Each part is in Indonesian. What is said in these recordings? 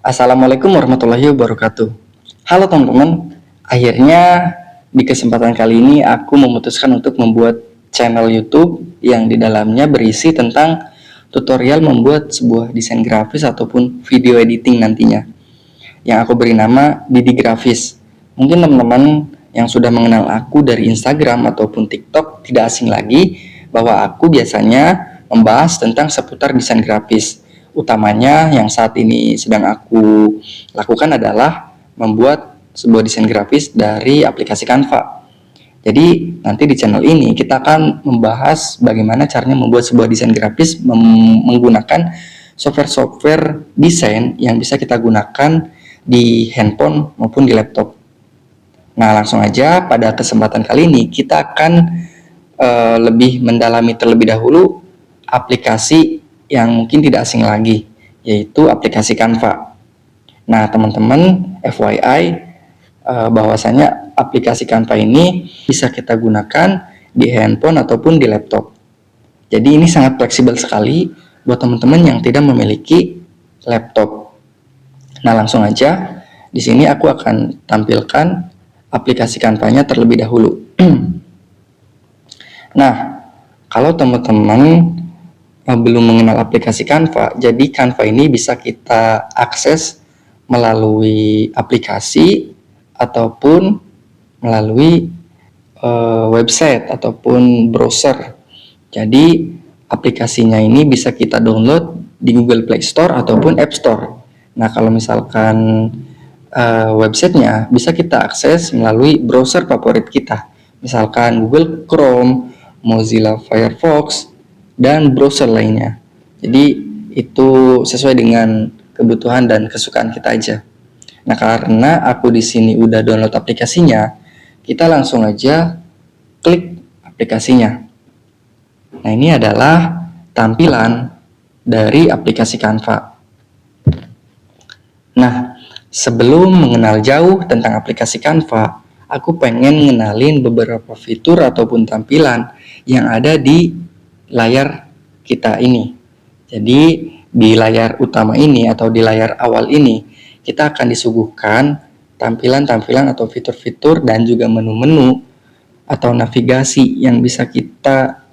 Assalamualaikum warahmatullahi wabarakatuh. Halo teman-teman, akhirnya di kesempatan kali ini aku memutuskan untuk membuat channel YouTube yang di dalamnya berisi tentang tutorial membuat sebuah desain grafis ataupun video editing nantinya, yang aku beri nama Didi Grafis. Mungkin teman-teman yang sudah mengenal aku dari Instagram ataupun TikTok tidak asing lagi bahwa aku biasanya membahas tentang seputar desain grafis. Utamanya yang saat ini sedang aku lakukan adalah membuat sebuah desain grafis dari aplikasi Canva. Jadi nanti di channel ini kita akan membahas bagaimana caranya membuat sebuah desain grafis menggunakan software-software desain yang bisa kita gunakan di handphone maupun di laptop. Nah, langsung aja pada kesempatan kali ini kita akan lebih mendalami terlebih dahulu aplikasi yang mungkin tidak asing lagi, yaitu aplikasi Canva. Nah, teman-teman, FYI, bahwasanya aplikasi Canva ini bisa kita gunakan di handphone ataupun di laptop. Jadi ini sangat fleksibel sekali buat teman-teman yang tidak memiliki laptop. Nah, langsung aja di sini aku akan tampilkan aplikasi Canva-nya terlebih dahulu. Nah, kalau teman-teman belum mengenal aplikasi Canva, jadi Canva ini bisa kita akses melalui aplikasi ataupun melalui website ataupun browser. Jadi aplikasinya ini bisa kita download di Google Play Store ataupun App Store. Nah, kalau misalkan websitenya bisa kita akses melalui browser favorit kita, misalkan Google Chrome, Mozilla Firefox, dan browser lainnya. Jadi itu sesuai dengan kebutuhan dan kesukaan kita aja. Nah, karena aku di sini udah download aplikasinya, kita langsung aja klik aplikasinya. Nah, ini adalah tampilan dari aplikasi Canva. Nah, sebelum mengenal jauh tentang aplikasi Canva, aku pengen ngenalin beberapa fitur ataupun tampilan yang ada di layar kita ini. Jadi di layar utama ini atau di layar awal ini kita akan disuguhkan tampilan-tampilan atau fitur-fitur dan juga menu-menu atau navigasi yang bisa kita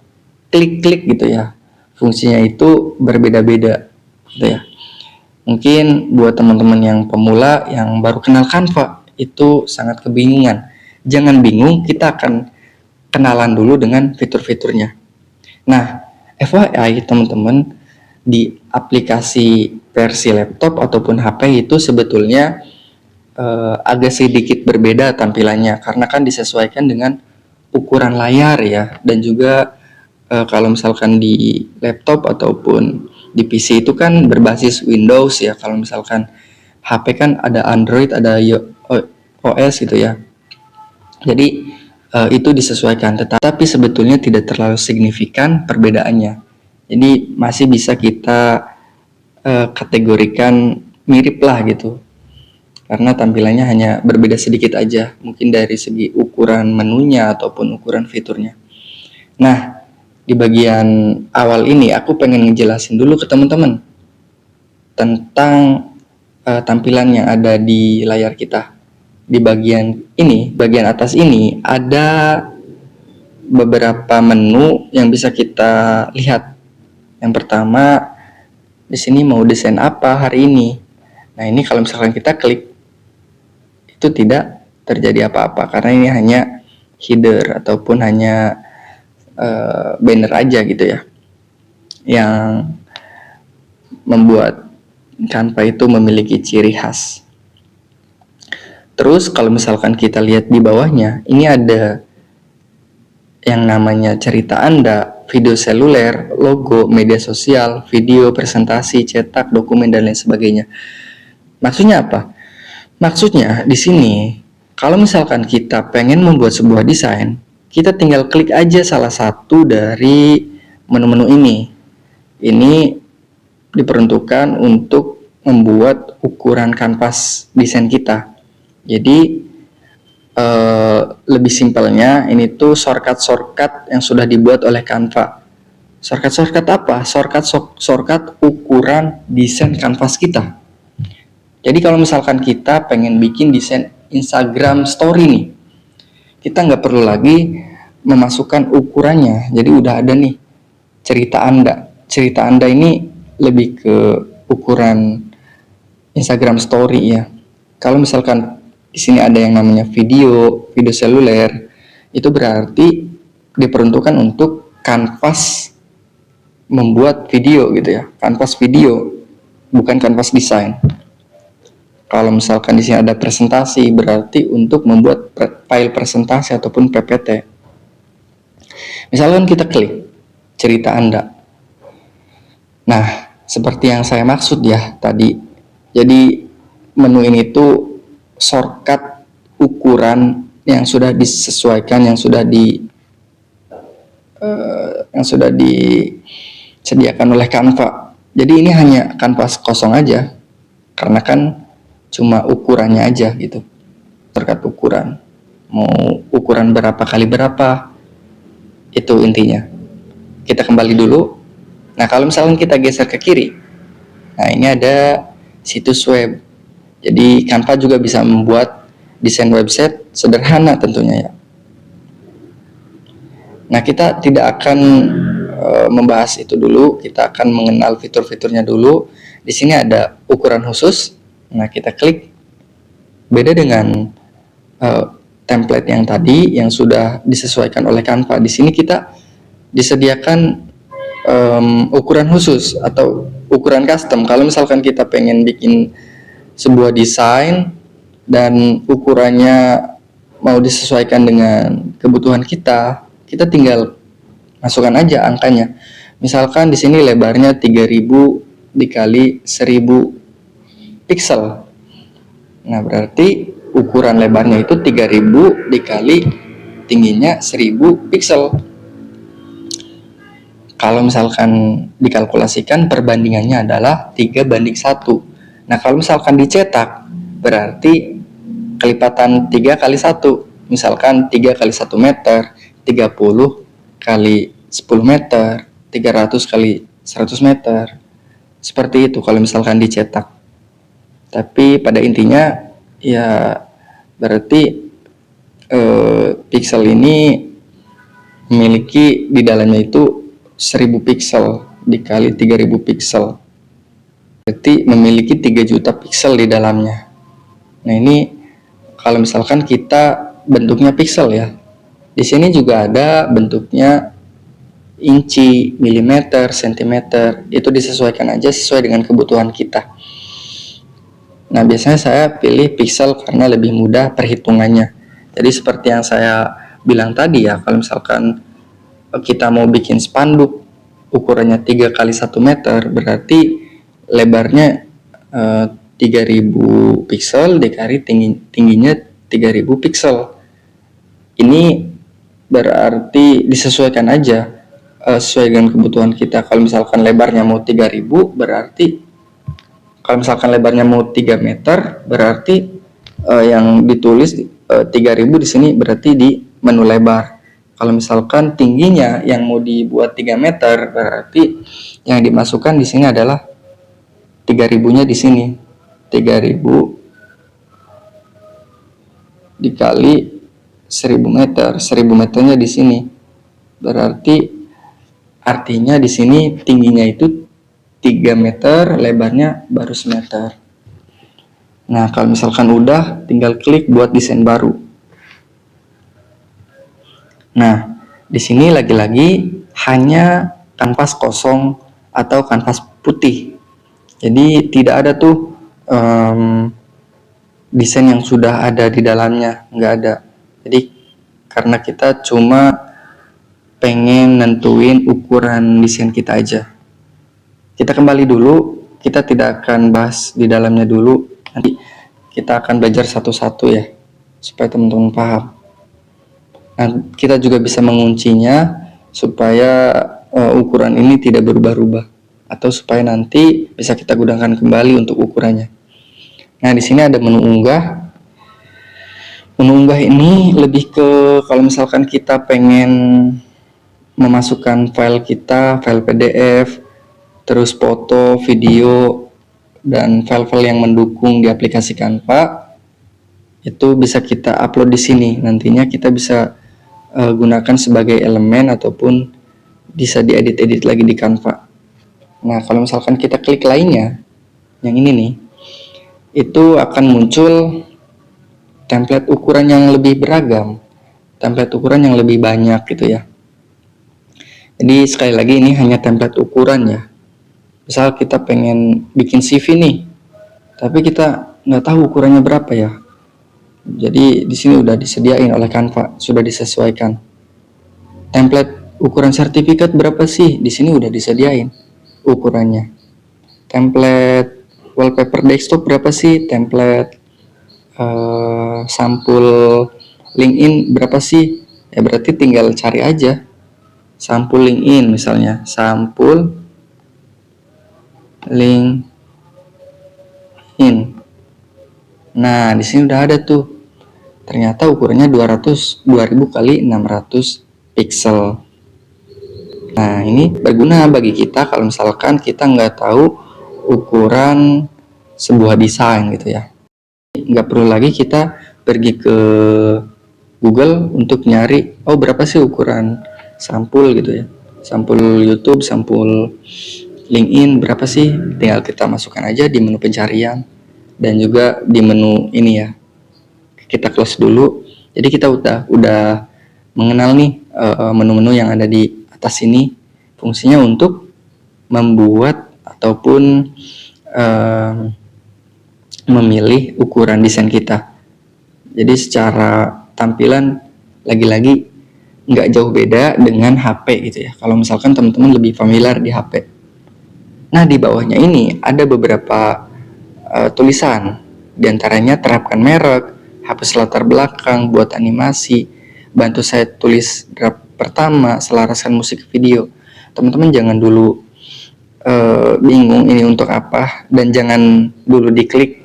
klik-klik gitu ya. Fungsinya itu berbeda-beda gitu ya. Mungkin buat teman-teman yang pemula yang baru kenal Canva itu sangat kebingungan. Jangan bingung, kita akan kenalan dulu dengan fitur-fiturnya. Nah, FYI teman-teman, di aplikasi versi laptop ataupun HP itu sebetulnya agak sedikit berbeda tampilannya karena kan disesuaikan dengan ukuran layar ya, dan juga kalau misalkan di laptop ataupun di PC itu kan berbasis Windows ya. Kalau misalkan HP kan ada Android, ada iOS gitu ya. Jadi itu disesuaikan, tetapi sebetulnya tidak terlalu signifikan perbedaannya. Jadi masih bisa kita kategorikan mirip lah gitu, karena tampilannya hanya berbeda sedikit aja, mungkin dari segi ukuran menunya ataupun ukuran fiturnya. Nah, di bagian awal ini aku pengen ngejelasin dulu ke teman-teman tentang tampilan yang ada di layar kita. Di bagian ini, bagian atas ini ada beberapa menu yang bisa kita lihat. Yang pertama, di sini mau desain apa hari ini. Nah, ini kalau misalkan kita klik, itu tidak terjadi apa-apa karena ini hanya header ataupun hanya banner aja gitu ya, yang membuat Canva itu memiliki ciri khas. Terus kalau misalkan kita lihat di bawahnya, ini ada yang namanya cerita Anda, video seluler, logo, media sosial, video, presentasi, cetak, dokumen, dan lain sebagainya. Maksudnya apa? Maksudnya di sini, kalau misalkan kita pengen membuat sebuah desain, kita tinggal klik aja salah satu dari menu-menu ini. Ini diperuntukkan untuk membuat ukuran kanvas desain kita. Jadi lebih simpelnya ini tuh shortcut yang sudah dibuat oleh Canva. Shortcut apa? Shortcut ukuran desain kanvas kita. Jadi kalau misalkan kita pengen bikin desain Instagram story nih, kita nggak perlu lagi memasukkan ukurannya. Jadi udah ada nih cerita Anda. Cerita Anda ini lebih ke ukuran Instagram story ya. Kalau misalkan di sini ada yang namanya video seluler, itu berarti diperuntukkan untuk kanvas membuat video gitu ya, kanvas video, bukan kanvas desain. Kalau misalkan di sini ada presentasi, berarti untuk membuat file presentasi ataupun PPT. Misalkan kita klik cerita Anda. Nah, seperti yang saya maksud ya tadi. Jadi menu ini tuh shortcut ukuran yang sudah disesuaikan, yang sudah disediakan oleh Canva. Jadi ini hanya kanvas kosong aja, karena kan cuma ukurannya aja gitu, terkait ukuran. Mau ukuran berapa kali berapa, itu intinya. Kita kembali dulu. Nah, kalau misalnya kita geser ke kiri, nah ini ada situs web. Jadi Canva juga bisa membuat desain website sederhana tentunya ya. Nah, kita tidak akan membahas itu dulu, kita akan mengenal fitur-fiturnya dulu. Di sini ada ukuran khusus. Nah, kita klik. Beda dengan template yang tadi yang sudah disesuaikan oleh Canva. Di sini kita disediakan ukuran khusus atau ukuran custom. Kalau misalkan kita pengen bikin sebuah desain dan ukurannya mau disesuaikan dengan kebutuhan kita, kita tinggal masukkan aja angkanya. Misalkan di sini lebarnya 3000 dikali 1000 pixel. Nah, berarti ukuran lebarnya itu 3000 dikali tingginya 1000 pixel. Kalau misalkan dikalkulasikan perbandingannya adalah 3:1. Nah, kalau misalkan dicetak berarti kelipatan 3 kali 1. Misalkan 3 kali 1 meter, 30 kali 10 meter, 300 kali 100 meter. Seperti itu kalau misalkan dicetak. Tapi pada intinya ya berarti pixel ini memiliki di dalamnya itu 1000 pixel dikali 3000 pixel. Berarti memiliki 3 juta pixel di dalamnya. Nah, ini kalau misalkan kita bentuknya pixel ya. Di sini juga ada bentuknya inci, milimeter, sentimeter. Itu disesuaikan aja sesuai dengan kebutuhan kita. Nah, biasanya saya pilih pixel karena lebih mudah perhitungannya. Jadi seperti yang saya bilang tadi ya, kalau misalkan kita mau bikin spanduk ukurannya 3 kali 1 meter, berarti lebarnya 3000 pixel dikali tingginya 3000 pixel. Ini berarti disesuaikan aja sesuai dengan kebutuhan kita. Kalau misalkan lebarnya mau 3000, berarti kalau misalkan lebarnya mau 3 meter, berarti yang ditulis 3000 di sini berarti di menu lebar. Kalau misalkan tingginya yang mau dibuat 3 meter, berarti yang dimasukkan di sini adalah 3000-nya di sini. 3000 dikali 1000 meter. 1000 meternya di sini. Berarti artinya di sini tingginya itu 3 meter, lebarnya baru semeter. Nah, kalau misalkan udah, tinggal klik buat desain baru. Nah, di sini lagi-lagi hanya kanvas kosong atau kanvas putih. Jadi tidak ada tuh desain yang sudah ada di dalamnya, nggak ada. Jadi karena kita cuma pengen nentuin ukuran desain kita aja. Kita kembali dulu, kita tidak akan bahas di dalamnya dulu. Nanti kita akan belajar satu-satu ya, supaya teman-teman paham. Nah, kita juga bisa menguncinya supaya ukuran ini tidak berubah-ubah, atau supaya nanti bisa kita gunakan kembali untuk ukurannya. Nah, di sini ada menu unggah. Menu unggah ini lebih ke kalau misalkan kita pengen memasukkan file kita, file PDF, terus foto, video, dan file-file yang mendukung di aplikasi Canva itu bisa kita upload di sini. Nantinya kita bisa gunakan sebagai elemen ataupun bisa diedit-edit lagi di Canva. Nah, kalau misalkan kita klik lainnya, yang ini nih, itu akan muncul template ukuran yang lebih beragam, template ukuran yang lebih banyak gitu ya. Jadi sekali lagi ini hanya template ukuran ya. Misal kita pengen bikin CV nih, tapi kita nggak tahu ukurannya berapa ya. Jadi di sini udah disediain oleh Canva, sudah disesuaikan. Template ukuran sertifikat berapa sih? Di sini udah disediain ukurannya. Template wallpaper desktop berapa sih? Template sampul LinkedIn berapa sih? Ya berarti tinggal cari aja. Sampul LinkedIn misalnya, sampul LinkedIn. Nah, di sini udah ada tuh. Ternyata ukurannya 2000 kali 600 pixel. Nah, ini berguna bagi kita kalau misalkan kita nggak tahu ukuran sebuah desain gitu ya. Nggak perlu lagi kita pergi ke Google untuk nyari, oh berapa sih ukuran sampul gitu ya. Sampul YouTube, sampul LinkedIn berapa sih? Tinggal kita masukkan aja di menu pencarian dan juga di menu ini ya. Kita close dulu. Jadi kita udah mengenal nih menu-menu yang ada di atas ini. Fungsinya untuk membuat ataupun memilih ukuran desain kita. Jadi secara tampilan lagi-lagi nggak jauh beda dengan HP gitu ya. Kalau misalkan teman-teman lebih familiar di HP. Nah, di bawahnya ini ada beberapa tulisan. Di antaranya terapkan merek, hapus latar belakang, buat animasi, bantu saya tulis draft pertama, selaraskan musik video. Teman-teman jangan dulu bingung ini untuk apa dan jangan dulu diklik.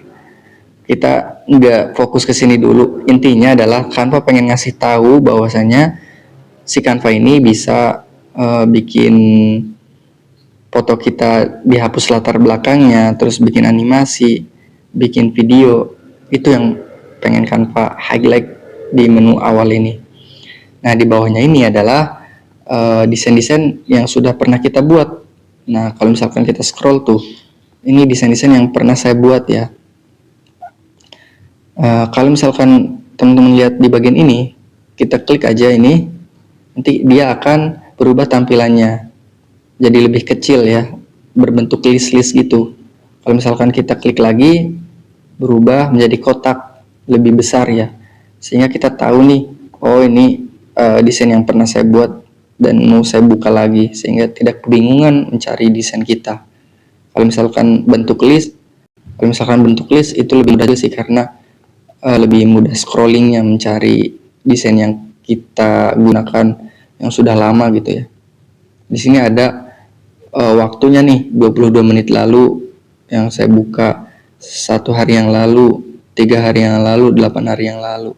Kita nggak fokus ke sini dulu. Intinya adalah Canva pengen ngasih tahu bahwasanya si Canva ini bisa bikin foto kita dihapus latar belakangnya, terus bikin animasi, bikin video. Itu yang pengen Canva highlight di menu awal ini. Nah, di bawahnya ini adalah desain-desain yang sudah pernah kita buat. Nah, kalau misalkan kita scroll tuh, ini desain-desain yang pernah saya buat ya. Kalau misalkan teman-teman lihat di bagian ini, kita klik aja ini, nanti dia akan berubah tampilannya. Jadi lebih kecil ya, berbentuk list-list gitu. Kalau misalkan kita klik lagi, berubah menjadi kotak lebih besar ya, sehingga kita tahu nih, oh ini desain yang pernah saya buat dan mau saya buka lagi, sehingga tidak kebingungan mencari desain kita. Kalau misalkan bentuk list itu lebih mudah sih, karena lebih mudah scrollingnya mencari desain yang kita gunakan yang sudah lama gitu ya. Di sini ada waktunya nih, 22 menit lalu yang saya buka, 1 hari yang lalu, 3 hari yang lalu, 8 hari yang lalu.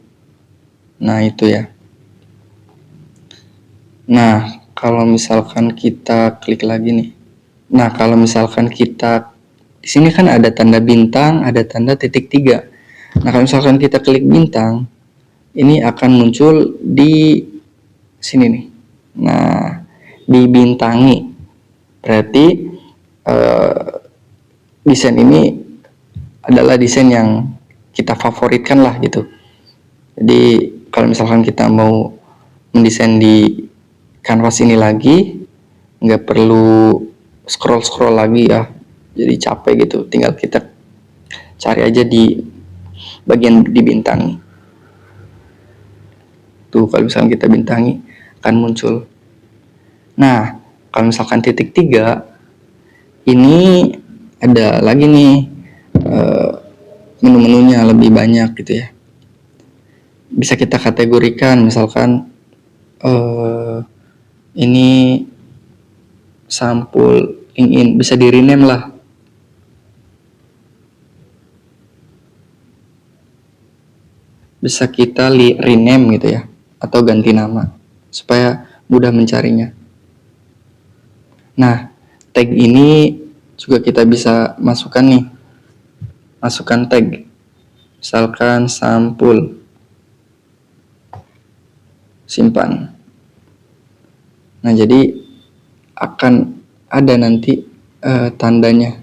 Nah itu ya. Nah kalau misalkan kita klik lagi nih, nah kalau misalkan kita di sini kan ada tanda bintang, ada tanda titik 3. Nah kalau misalkan kita klik bintang, ini akan muncul di sini nih. Nah dibintangi, berarti desain ini adalah desain yang kita favoritkan lah gitu. Jadi kalau misalkan kita mau mendesain di kanvas ini lagi, nggak perlu scroll lagi ya, jadi capek gitu. Tinggal kita cari aja di bagian dibintangi. Tuh kalau misalkan kita bintangi akan muncul. Nah kalau misalkan titik 3 ini ada lagi nih menu-menunya lebih banyak gitu ya. Bisa kita kategorikan, misalkan ini sampul LinkedIn, bisa di rename lah. Bisa kita rename gitu ya, atau ganti nama supaya mudah mencarinya. Nah tag ini juga kita bisa masukkan nih, masukkan tag, misalkan sampul, simpan. Nah, jadi akan ada nanti tandanya.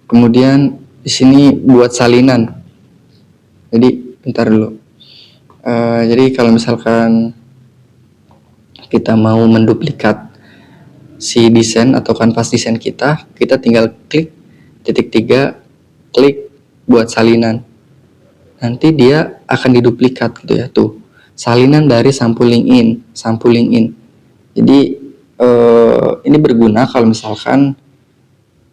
Kemudian di sini buat salinan. Jadi bentar dulu. Jadi kalau misalkan kita mau menduplikat si desain atau kanvas desain kita tinggal klik titik 3, klik buat salinan. Nanti dia akan diduplikat gitu ya, tuh. Salinan dari sampling in. Jadi ini berguna kalau misalkan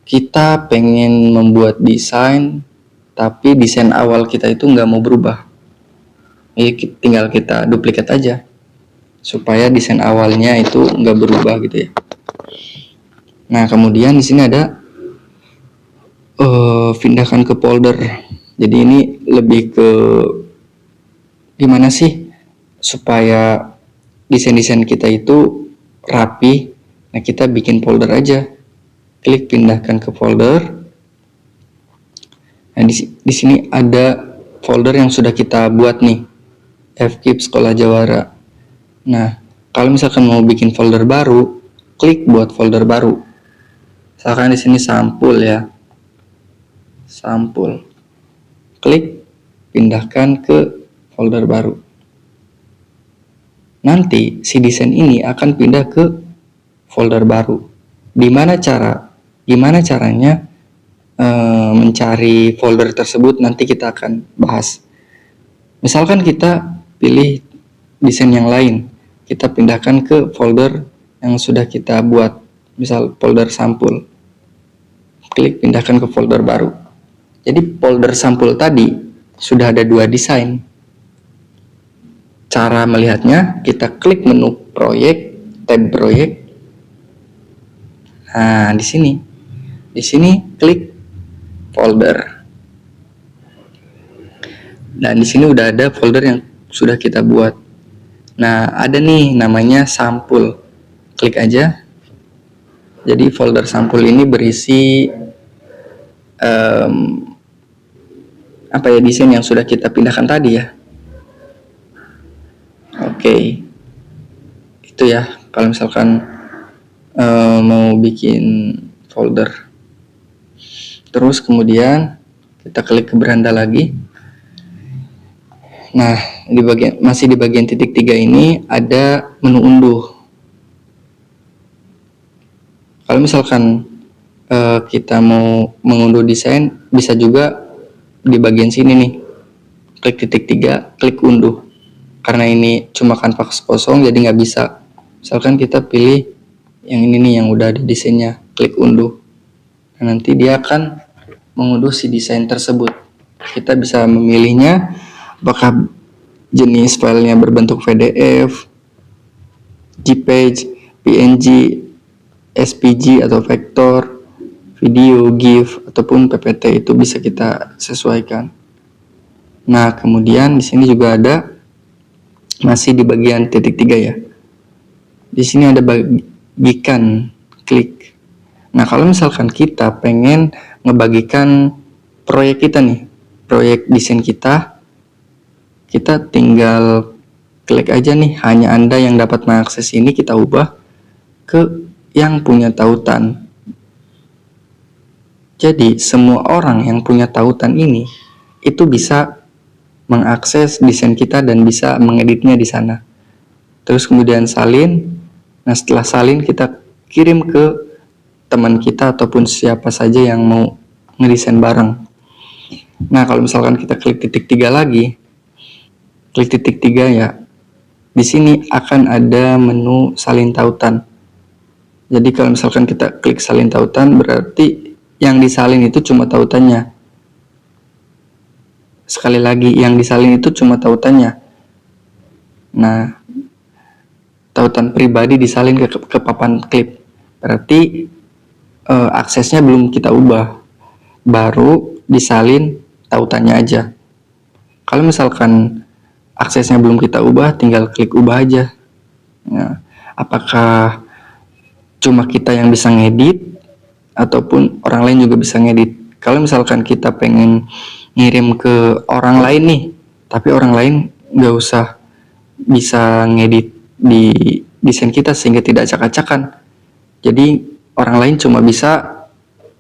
kita pengen membuat desain tapi desain awal kita itu nggak mau berubah. Jadi tinggal kita duplikat aja supaya desain awalnya itu nggak berubah gitu ya. Nah, kemudian di sini ada pindahkan ke folder. Jadi ini lebih ke gimana sih supaya desain-desain kita itu rapi. Nah, kita bikin folder aja. Klik pindahkan ke folder. Nah, di sini ada folder yang sudah kita buat nih, FKIP Sekolah Jawara. Nah, kalau misalkan mau bikin folder baru, klik buat folder baru. Misalkan di sini sampul ya, sampul. Klik pindahkan ke folder baru. Nanti si desain ini akan pindah ke folder baru. Gimana caranya mencari folder tersebut nanti kita akan bahas. Misalkan kita pilih desain yang lain, kita pindahkan ke folder yang sudah kita buat, misal folder sampul. Klik pindahkan ke folder baru. Jadi folder sampul tadi sudah ada 2 desain. Cara melihatnya, kita klik menu proyek, tab proyek. Nah, di sini klik folder. Dan di sini udah ada folder yang sudah kita buat. Nah, ada nih namanya sampul. Klik aja. Jadi folder sampul ini berisi desain yang sudah kita pindahkan tadi ya. Oke. Itu ya kalau misalkan mau bikin folder. Terus kemudian kita klik ke beranda lagi. Nah, masih di bagian titik 3 ini ada menu unduh. Kalau misalkan kita mau mengunduh desain, bisa juga di bagian sini nih. Klik titik 3, klik unduh. Karena ini cuma kanvas kosong, jadi nggak bisa. Misalkan kita pilih yang ini nih, yang udah ada desainnya, klik unduh. Nah, nanti dia akan mengunduh si desain tersebut. Kita bisa memilihnya apakah jenis filenya berbentuk PDF, JPEG, PNG, SVG atau vektor, video, GIF ataupun PPT, itu bisa kita sesuaikan. Nah, kemudian di sini juga ada, masih di bagian titik 3 ya. Di sini ada bagikan, klik. Nah, kalau misalkan kita pengen ngebagikan proyek kita nih, proyek desain kita tinggal klik aja nih, hanya Anda yang dapat mengakses ini, kita ubah ke yang punya tautan. Jadi, semua orang yang punya tautan ini itu bisa mengakses desain kita dan bisa mengeditnya di sana. Terus kemudian salin. Nah, setelah salin kita kirim ke teman kita ataupun siapa saja yang mau ngedesain bareng. Nah, kalau misalkan kita klik titik 3 lagi, klik titik 3 ya, di sini akan ada menu salin tautan. Jadi kalau misalkan kita klik salin tautan, berarti yang disalin itu cuma tautannya. Sekali lagi, yang disalin itu cuma tautannya. Nah, tautan pribadi disalin ke papan klip. Berarti aksesnya belum kita ubah, baru disalin tautannya aja. Kalau misalkan aksesnya belum kita ubah, tinggal klik ubah aja. Nah, apakah cuma kita yang bisa ngedit ataupun orang lain juga bisa ngedit. Kalau misalkan kita pengen ngirim ke orang lain nih, tapi orang lain nggak usah bisa ngedit di desain kita sehingga tidak acak-acakan. Jadi orang lain cuma bisa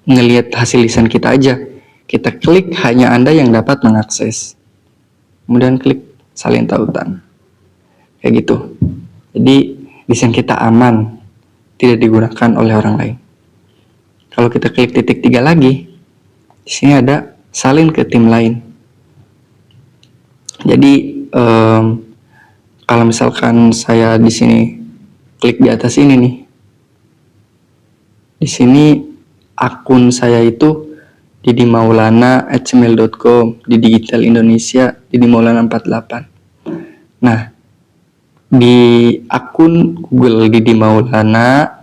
ngelihat hasil desain kita aja. Kita klik, hanya Anda yang dapat mengakses. Kemudian klik salin tautan. Kayak gitu. Jadi desain kita aman, tidak digunakan oleh orang lain. Kalau kita klik titik 3 lagi, di sini ada salin ke tim lain. Jadi kalau misalkan saya di sini klik di atas ini nih, di sini akun saya itu Didi Maulana @gmail.com, di Digital Indonesia Didi Maulana 48. Nah, di akun Google Didi Maulana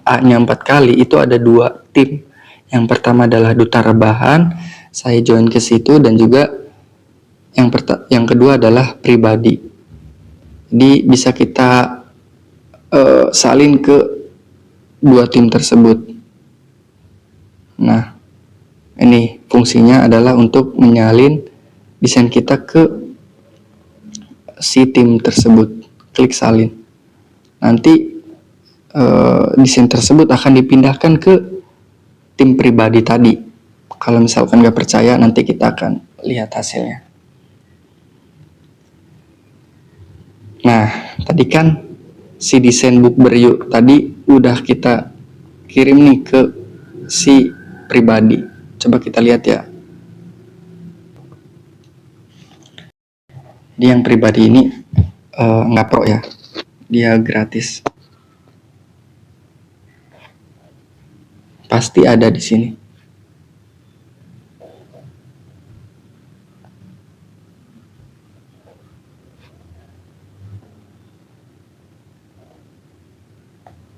A-nya 4 kali itu ada 2 tim. Yang pertama adalah Duta Rebahan, saya join ke situ, dan juga yang kedua adalah pribadi. Jadi bisa kita salin ke 2 tim tersebut. Nah, ini fungsinya adalah untuk menyalin desain kita ke si tim tersebut. Klik salin. Nanti desain tersebut akan dipindahkan ke tim pribadi tadi. Kalau misalkan nggak percaya, nanti kita akan lihat hasilnya. Nah, tadi kan si desain Bookber tadi udah kita kirim nih ke si pribadi. Coba kita lihat ya. Di yang pribadi ini nggak pro ya, dia gratis. Pasti ada di sini.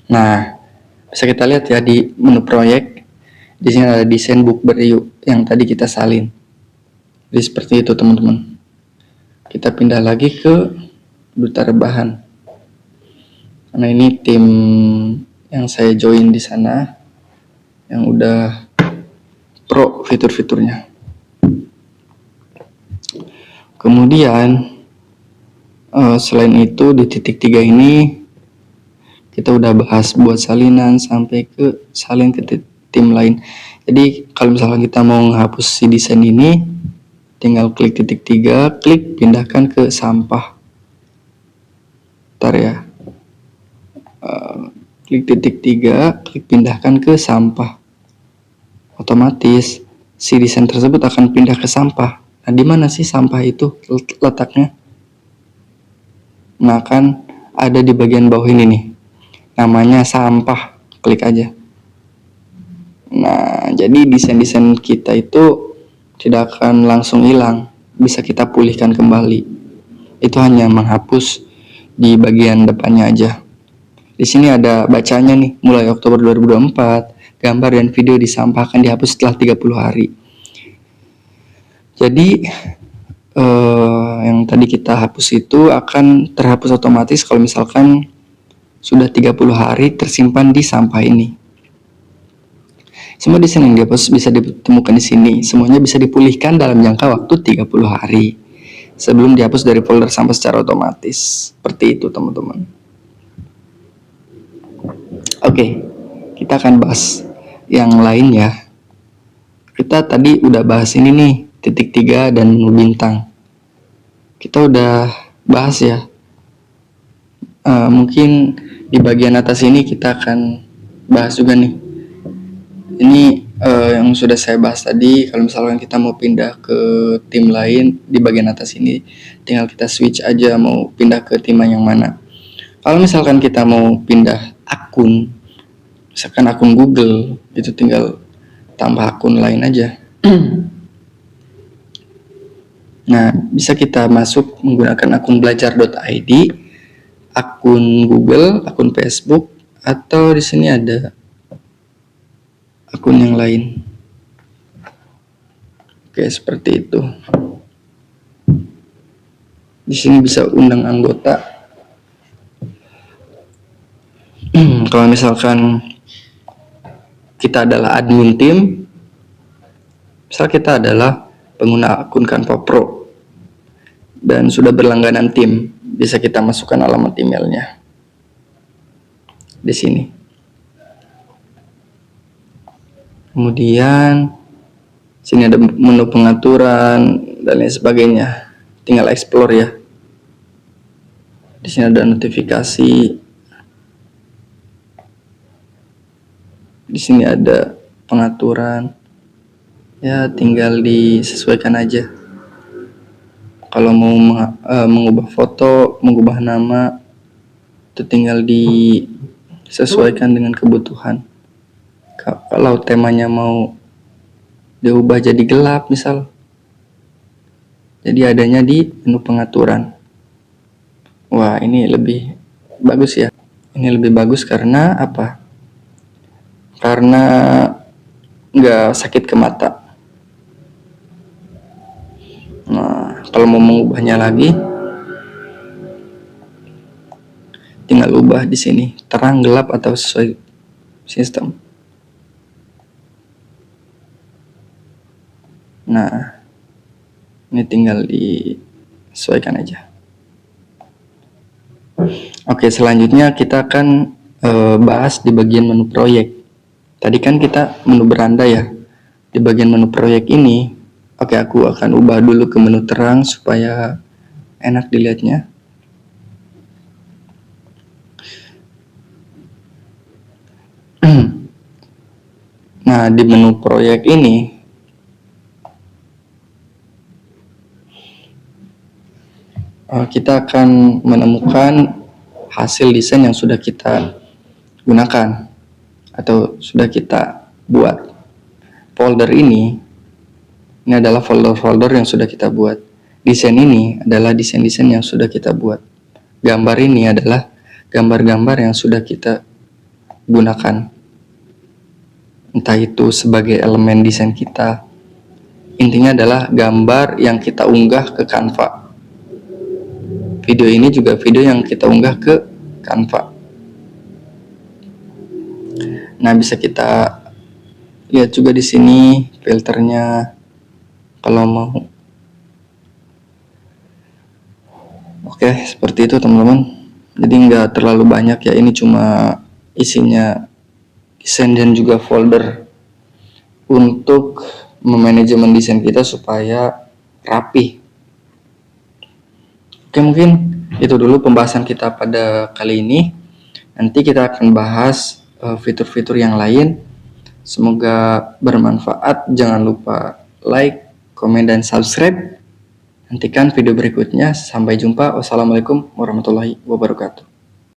Nah, bisa kita lihat ya di menu proyek. Di sini ada desain Bookber yang tadi kita salin. Jadi seperti itu teman-teman. Kita pindah lagi ke Duta Rebahan. Karena ini tim yang saya join di sana, yang udah pro fitur-fiturnya. Kemudian selain itu di titik 3 ini kita udah bahas buat salinan sampai ke salin ke tim lain. Jadi kalau misalkan kita mau menghapus si desain ini, tinggal klik titik 3, klik pindahkan ke sampah. Bentar ya. Klik titik 3, klik pindahkan ke sampah. Otomatis si desain tersebut akan pindah ke sampah. Nah, di mana sih sampah itu letaknya? Nah, kan ada di bagian bawah ini nih. Namanya sampah. Klik aja. Nah, jadi desain-desain kita itu tidak akan langsung hilang, bisa kita pulihkan kembali. Itu hanya menghapus di bagian depannya aja. Di sini ada bacanya nih, mulai Oktober 2024, gambar dan video di sampah akan dihapus setelah 30 hari. Jadi yang tadi kita hapus itu akan terhapus otomatis kalau misalkan sudah 30 hari tersimpan di sampah ini. Semua desain yang dihapus bisa ditemukan di sini. Semuanya bisa dipulihkan dalam jangka waktu 30 hari sebelum dihapus dari folder sampah secara otomatis. Seperti itu teman-teman. Oke, kita akan bahas yang lain ya. Kita tadi udah bahas ini nih, titik 3 dan menu bintang. Kita udah bahas ya. Mungkin di bagian atas ini kita akan bahas juga nih. Ini yang sudah saya bahas tadi. Kalau misalkan kita mau pindah ke tim lain, di bagian atas ini tinggal kita switch aja mau pindah ke tim yang mana. Kalau misalkan kita mau pindah akun, misalkan akun Google, itu tinggal tambah akun lain aja. Nah, bisa kita masuk menggunakan akun belajar.id, akun Google, akun Facebook, atau di sini ada akun yang lain. Oke, seperti itu. Di sini bisa undang anggota. Kalau misalkan kita adalah admin tim, misal kita adalah pengguna akun Canva Pro dan sudah berlangganan tim, bisa kita masukkan alamat emailnya di sini. Kemudian sini ada menu pengaturan dan lain sebagainya. Tinggal explore ya. Di sini ada notifikasi. Di sini ada pengaturan. Ya, tinggal disesuaikan aja. Kalau mau mengubah foto, mengubah nama, itu tinggal disesuaikan dengan kebutuhan. Kalau temanya mau diubah jadi gelap misal, jadi adanya di menu pengaturan. Wah, ini lebih bagus ya. Ini lebih bagus karena apa? Karena nggak sakit ke mata. Nah, kalau mau mengubahnya lagi, tinggal ubah di sini, terang, gelap, atau sesuai sistem. Nah, ini tinggal disesuaikan aja. Oke, selanjutnya kita akan bahas di bagian menu proyek. Tadi kan kita menu beranda ya. Di bagian menu proyek ini, oke, aku akan ubah dulu ke menu terang supaya enak dilihatnya. Nah, di menu proyek ini kita akan menemukan hasil desain yang sudah kita gunakan atau sudah kita buat. Folder ini adalah folder-folder yang sudah kita buat. Desain ini adalah desain-desain yang sudah kita buat. Gambar ini adalah gambar-gambar yang sudah kita gunakan. Entah itu sebagai elemen desain kita. Intinya adalah gambar yang kita unggah ke Canva. Video ini juga video yang kita unggah ke Canva. Nah, bisa kita lihat juga di sini filternya kalau mau. Oke, seperti itu teman-teman. Jadi nggak terlalu banyak ya, ini cuma isinya desain dan juga folder untuk memanajemen desain kita supaya rapi. Oke, mungkin itu dulu pembahasan kita pada kali ini. Nanti kita akan bahas fitur-fitur yang lain. Semoga bermanfaat. Jangan lupa like, komen, dan subscribe. Nantikan video berikutnya. Sampai jumpa. Wassalamualaikum warahmatullahi wabarakatuh.